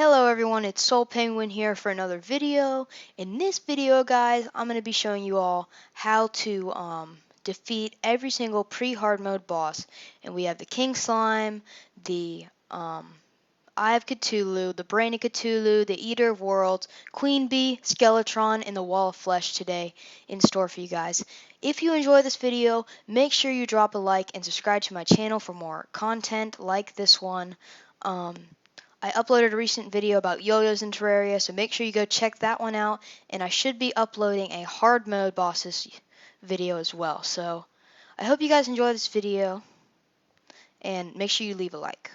Hello everyone, it's Soul Penguin here for another video. In this video, guys, I'm going to be showing you all how to defeat every single pre-hard mode boss. And we have the King Slime, the Eye of Cthulhu, the Brain of Cthulhu, the Eater of Worlds, Queen Bee, Skeletron, and the Wall of Flesh today in store for you guys. If you enjoy this video, make sure you drop a like and subscribe to my channel for more content like this one. I uploaded a recent video about yo-yos in Terraria, so make sure you go check that one out. And I should be uploading a hard mode bosses video as well. So I hope you guys enjoy this video, and make sure you leave a like.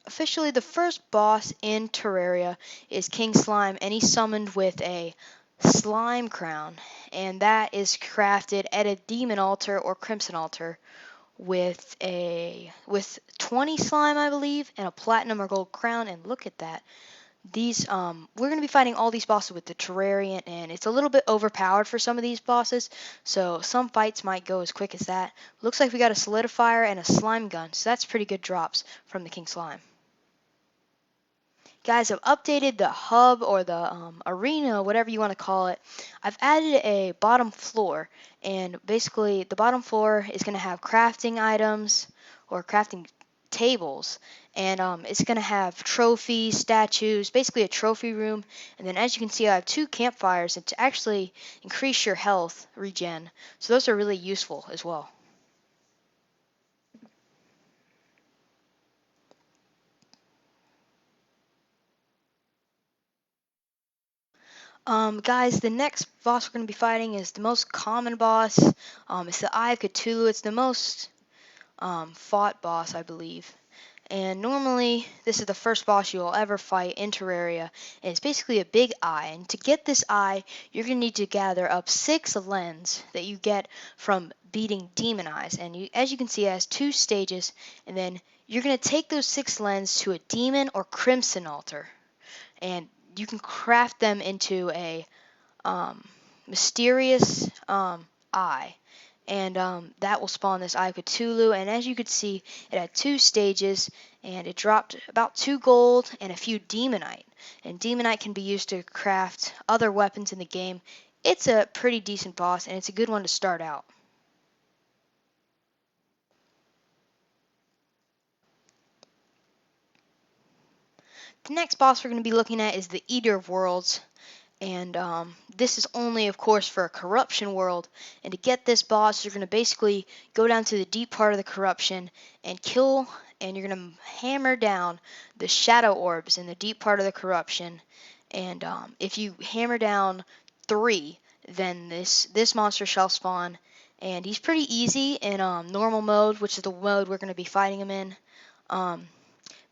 Officially, the first boss in Terraria is King Slime, and he's summoned with a slime crown, and that is crafted at a demon altar or crimson altar with 20 slime, I believe, and a platinum or gold crown. And look at that. These we're going to be fighting all these bosses with the Terrarian, and it's a little bit overpowered for some of these bosses, so some fights might go as quick as that. Looks like we got a solidifier and a slime gun, so that's pretty good drops from the King Slime. Guys, I've updated the hub or the arena, whatever you want to call it. I've added a bottom floor, and basically the bottom floor is going to have crafting items or crafting tables, and it's going to have trophies, statues, basically a trophy room. And then as you can see, I have 2 campfires to actually increase your health regen, so those are really useful as well. Guys, the next boss we're going to be fighting is the most common boss. It's the Eye of Cthulhu. It's the most fought boss, I believe. And normally, this is the first boss you'll ever fight in Terraria. And it's basically a big eye. And to get this eye, you're going to need to gather up 6 lens that you get from beating demon eyes. And as you can see, it has 2 stages. And then you're going to take those 6 lens to a demon or crimson altar. And you can craft them into a mysterious eye, and that will spawn this Eye of Cthulhu. And as you could see, it had 2 stages, and it dropped about 2 gold and a few demonite. And demonite can be used to craft other weapons in the game. It's a pretty decent boss, and it's a good one to start out. The next boss we're going to be looking at is the Eater of Worlds. And this is only, of course, for a corruption world. And to get this boss, you're going to basically go down to the deep part of the corruption and kill, and you're going to hammer down the shadow orbs in the deep part of the corruption. And if you hammer down 3, then this monster shall spawn. And he's pretty easy in normal mode, which is the mode we're going to be fighting him in.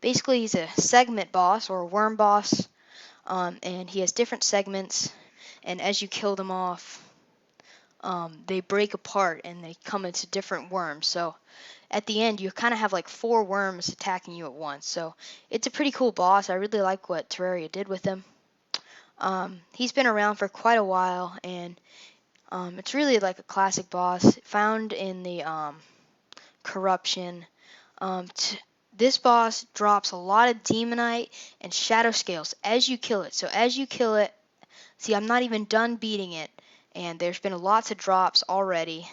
Basically, he's a segment boss or a worm boss. And he has different segments, and as you kill them off, they break apart and they come into different worms. So at the end, you kind of have like 4 worms attacking you at once. So it's a pretty cool boss. I really like what Terraria did with him. He's been around for quite a while, and it's really like a classic boss found in the corruption. This boss drops a lot of demonite and shadow scales as you kill it. So as you kill it, see, I'm not even done beating it, and there's been lots of drops already.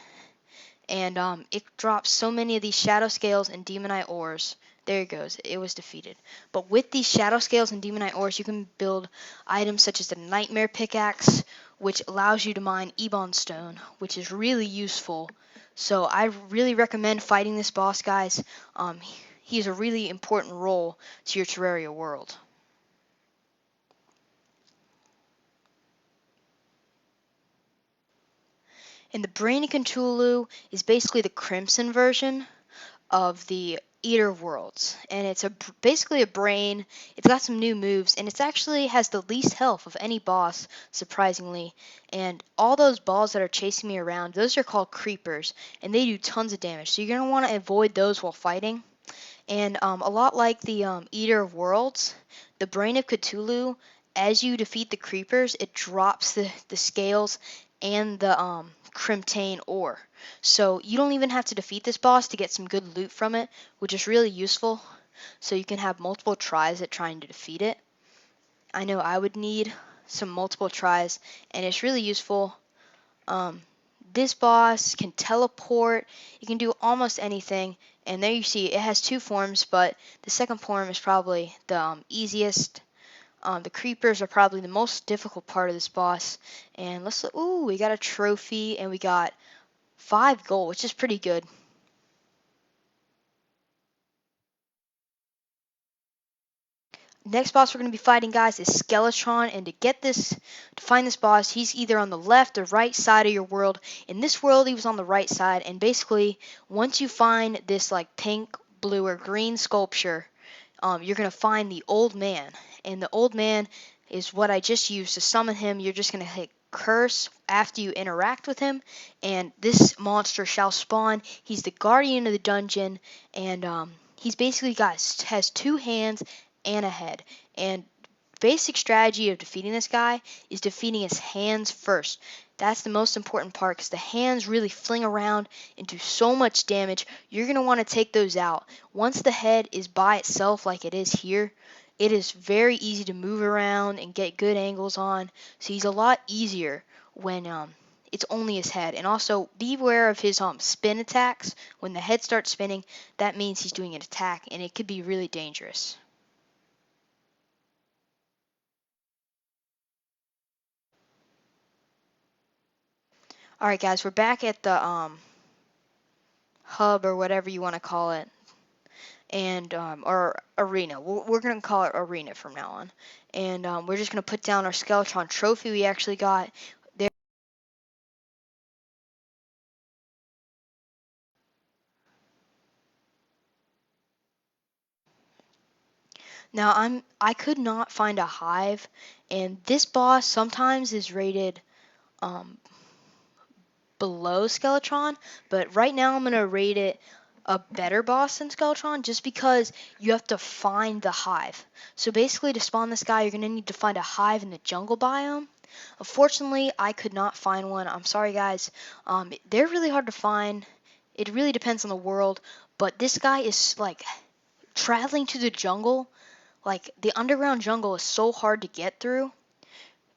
And it drops so many of these shadow scales and demonite ores. There it goes. It was defeated. But with these shadow scales and demonite ores, you can build items such as the Nightmare Pickaxe, which allows you to mine Ebon Stone, which is really useful. So I really recommend fighting this boss, guys. He has a really important role to your Terraria world. And the Brain of Cthulhu is basically the Crimson version of the Eater of Worlds. And it's basically a brain. It's got some new moves, and it actually has the least health of any boss, surprisingly. And all those balls that are chasing me around, those are called creepers, and they do tons of damage. So you're going to want to avoid those while fighting. And a lot like the Eater of Worlds, the Brain of Cthulhu, as you defeat the creepers, it drops the scales and the Crimtane ore. So you don't even have to defeat this boss to get some good loot from it, which is really useful. So you can have multiple tries at trying to defeat it. I know I would need some multiple tries, and it's really useful. Um, this boss can teleport. It can do almost anything. And there you see it has two forms, but the second form is probably the easiest. The creepers are probably the most difficult part of this boss. And let's look. Ooh, we got a trophy, and we got 5 gold, which is pretty good. Next boss we're going to be fighting, guys, is Skeletron, and to find this boss, he's either on the left or right side of your world. In this world, he was on the right side, and basically, once you find this like pink, blue, or green sculpture, you're going to find the old man, and the old man is what I just used to summon him. You're just going to hit curse after you interact with him, and this monster shall spawn. He's the guardian of the dungeon, and he's basically has 2 hands and a head. And basic strategy of defeating this guy is defeating his hands first. That's the most important part because the hands really fling around and do so much damage. You're going to want to take those out. Once the head is by itself like it is here, it is very easy to move around and get good angles on. So he's a lot easier when it's only his head. And also beware of his spin attacks. When the head starts spinning, that means he's doing an attack, and it could be really dangerous. All right, guys, we're back at the hub or whatever you want to call it, and or arena. We're gonna call it arena from now on, and we're just gonna put down our Skeletron trophy we actually got. There. Now I could not find a hive, and this boss sometimes is rated um, below Skeletron, but right now I'm gonna rate it a better boss than Skeletron just because you have to find the hive. So basically to spawn this guy, you're gonna need to find a hive in the jungle biome. Unfortunately, I could not find one. I'm sorry, guys. They're really hard to find. It really depends on the world, but this guy is like traveling to the jungle. Like the underground jungle is so hard to get through.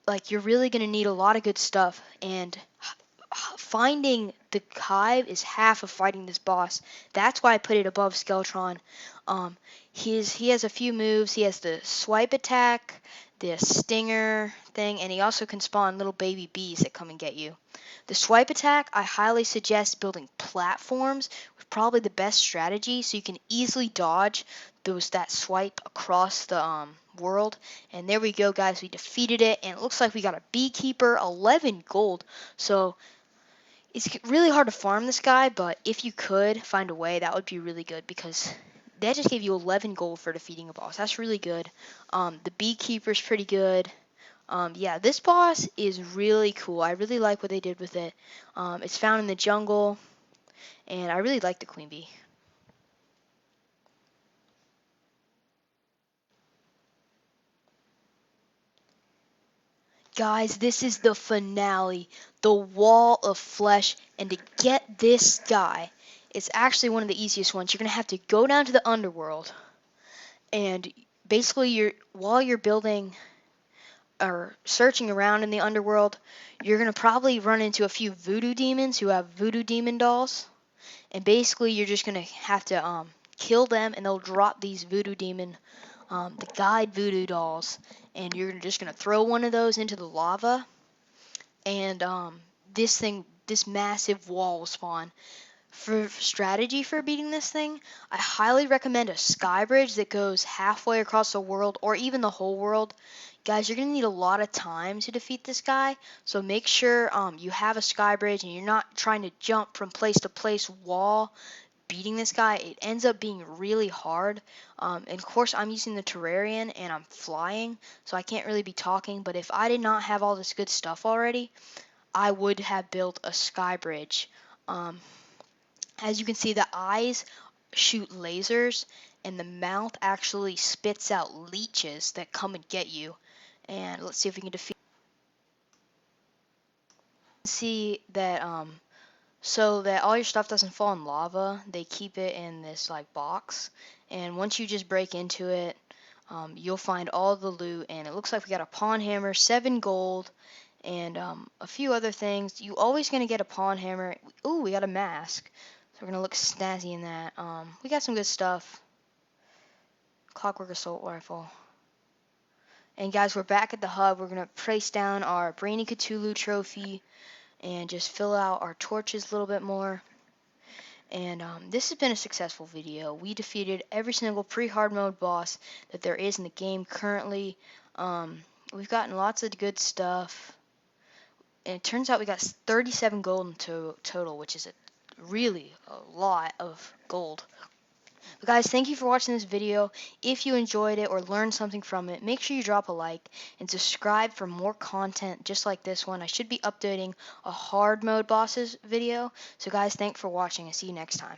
Like you're really gonna need a lot of good stuff, and finding the hive is half of fighting this boss. That's why I put it above Skeletron. Um, he has a few moves. He has the swipe attack, the stinger thing, and he also can spawn little baby bees that come and get you. The swipe attack, I highly suggest building platforms, probably the best strategy, so you can easily dodge that swipe across the world. And there we go, guys. We defeated it, and it looks like we got a beekeeper, 11 gold. So it's really hard to farm this guy, but if you could find a way, that would be really good because that just gave you 11 gold for defeating a boss. That's really good. The beekeeper's pretty good. Yeah, this boss is really cool. I really like what they did with it. It's found in the jungle, and I really like the queen bee. Guys, this is the finale, the wall of flesh, and to get this guy, it's actually one of the easiest ones. You're going to have to go down to the underworld, and basically while you're building or searching around in the underworld, you're going to probably run into a few voodoo demons who have voodoo demon dolls, and basically you're just going to have to kill them, and they'll drop these voodoo demon the guide voodoo dolls, and you're just going to throw one of those into the lava, and this massive wall will spawn. For strategy for beating this thing, I highly recommend a sky bridge that goes halfway across the world or even the whole world. Guys, you're going to need a lot of time to defeat this guy, so make sure you have a sky bridge and you're not trying to jump from place to place while beating this guy. It ends up being really hard. And of course, I'm using the Terrarian and I'm flying, so I can't really be talking, but if I did not have all this good stuff already, I would have built a sky bridge. Um, as you can see, the eyes shoot lasers, and the mouth actually spits out leeches that come and get you. And let's see if we can defeat. See that so that all your stuff doesn't fall in lava. They keep it in this like box, and once you just break into it, you'll find all the loot. And it looks like we got a pawn hammer, 7 gold, and a few other things. You always gonna get a pawn hammer. Ooh, we got a mask, so we're gonna look snazzy in that. We got some good stuff. Clockwork assault rifle. And guys, we're back at the hub. We're gonna place down our Brainy Cthulhu trophy and just fill out our torches a little bit more. And this has been a successful video. We defeated every single pre-hard mode boss that there is in the game currently. We've gotten lots of good stuff. And it turns out we got 37 gold in total, which is really a lot of gold. But guys, thank you for watching this video. If you enjoyed it or learned something from it, make sure you drop a like and subscribe for more content just like this one. I should be updating a hard mode bosses video. So guys, thanks for watching and see you next time.